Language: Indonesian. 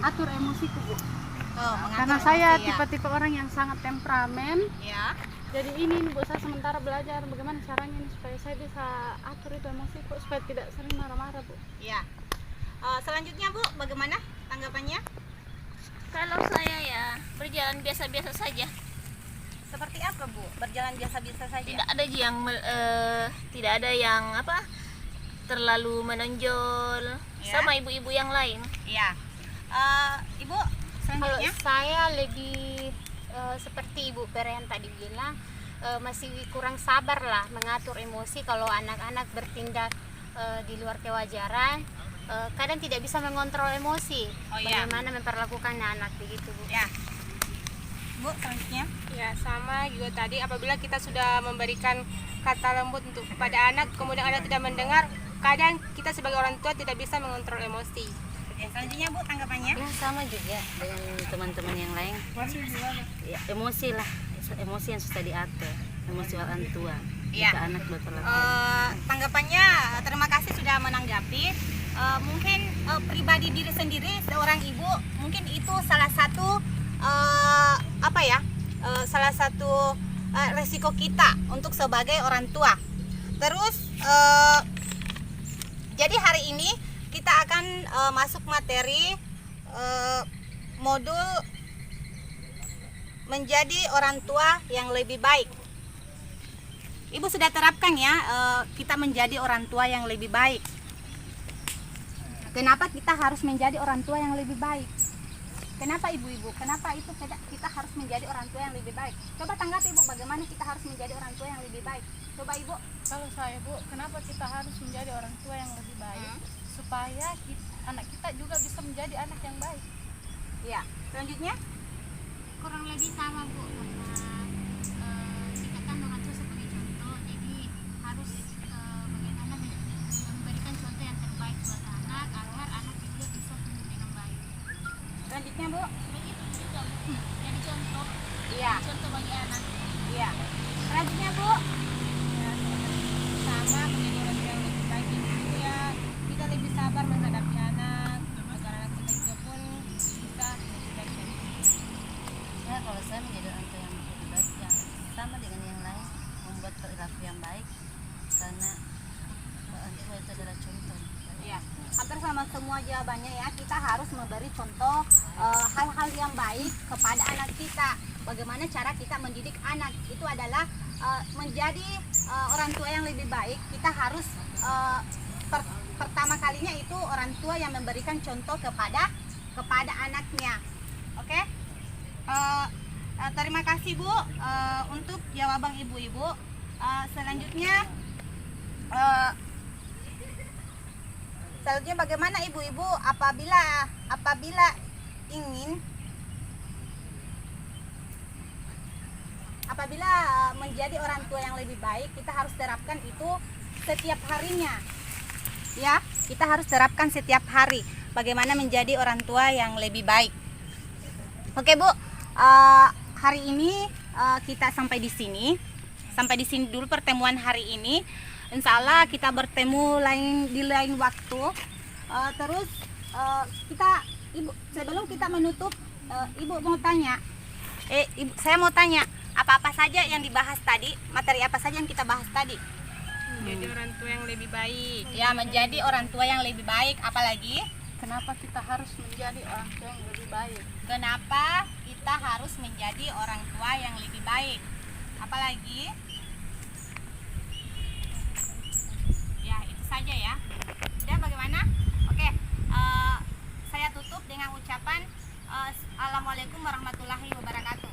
mengatur emosiku, Bu. Oh, Karena saya tipe-tipe orang yang sangat temperamen. Ya. Jadi ini Bu, saya sementara belajar bagaimana caranya ini supaya saya bisa atur itu emosiku supaya tidak sering marah-marah, Bu. Ya. Selanjutnya Bu, bagaimana tanggapannya? Kalau saya ya berjalan biasa-biasa saja. Seperti apa Bu? Berjalan biasa-biasa saja. Tidak ada yang apa terlalu menonjol Ya. sama ibu-ibu yang lain. Iya. Ibu, Kalau selanjutnya? saya lebih seperti Ibu Pera yang tadi bilang, masih kurang sabar lah mengatur emosi kalau anak-anak bertindak di luar kewajaran. Kadang tidak bisa mengontrol emosi. Oh, iya. Bagaimana memperlakukan anak begitu, Bu. Ya. Bu, selanjutnya? Ya, sama juga tadi apabila kita sudah memberikan kata lembut untuk kepada anak, kemudian anak tidak mendengar, kadang kita sebagai orang tua tidak bisa mengontrol emosi. Oke, selanjutnya Bu, tanggapannya? Ya sama juga dengan teman-teman yang lain. Ya, emosi lah, emosi yang susah diatur, emosi orang tua. Iya. Jika anak berperilaku. Tanggapannya, terima kasih sudah menanggapi. Mungkin pribadi diri sendiri seorang ibu, mungkin itu salah satu salah satu resiko kita untuk sebagai orang tua. Terus jadi hari ini kita akan masuk materi modul menjadi orang tua yang lebih baik. Ibu sudah terapkan ya, kita menjadi orang tua yang lebih baik. Kenapa kita harus menjadi orang tua yang lebih baik? Kenapa ibu-ibu? Kenapa itu kita harus menjadi orang tua yang lebih baik? Coba tanggapi Ibu, bagaimana kita harus menjadi orang tua yang lebih baik? Coba Ibu. Kalau saya, Bu, kenapa kita harus menjadi orang tua yang lebih baik? Supaya anak kita juga bisa menjadi anak yang baik. Ya, selanjutnya? Kurang lebih sama, Bu, karena kita kan orang tua sebagai contoh, jadi harus bagaimana memberikan contoh yang terbaik buat anak agar anak juga bisa tumbuh dengan baik. Selanjutnya Bu. Begitu juga, Bu. Jadi contoh, Iya. contoh bagi anak. Iya. Selanjutnya Bu. Sama menjadi orang tua yang lebih baik itu ya, kita lebih sabar menghadapi anak, agar anak kita juga pun bisa lebih baik dari kita. Ya kalau saya menjadi orang tua yang lebih baik, yang sama dengan yang lain, membuat perilaku yang baik, karena orang tua itu adalah contoh. Iya. Hampir sama semua jawabannya ya, kita harus memberi contoh hal-hal yang baik kepada anak kita. Bagaimana cara kita mendidik anak itu adalah menjadi orang tua yang lebih baik. Kita harus pertama kalinya itu orang tua yang memberikan contoh kepada anaknya. Oke? Terima kasih Bu untuk jawaban ibu-ibu. Selanjutnya bagaimana ibu-ibu apabila ingin menjadi orang tua yang lebih baik, kita harus terapkan itu setiap harinya. Ya, kita harus terapkan setiap hari bagaimana menjadi orang tua yang lebih baik. Oke, Bu. Hari ini kita sampai di sini. Sampai di sini dulu pertemuan hari ini. Insya Allah kita bertemu di lain waktu. Terus Ibu, sebelum kita menutup, Ibu mau tanya. Saya mau tanya, apa-apa saja yang dibahas tadi, materi apa saja yang kita bahas tadi? Jadi orang tua yang lebih baik. Ya, menjadi orang tua yang lebih baik. Apalagi? Kenapa kita harus menjadi orang tua yang lebih baik? Kenapa kita harus menjadi orang tua yang lebih baik? Apalagi? Ya, itu saja ya. Sudah bagaimana? Oke, saya tutup dengan ucapan Assalamualaikum warahmatullahi wabarakatuh.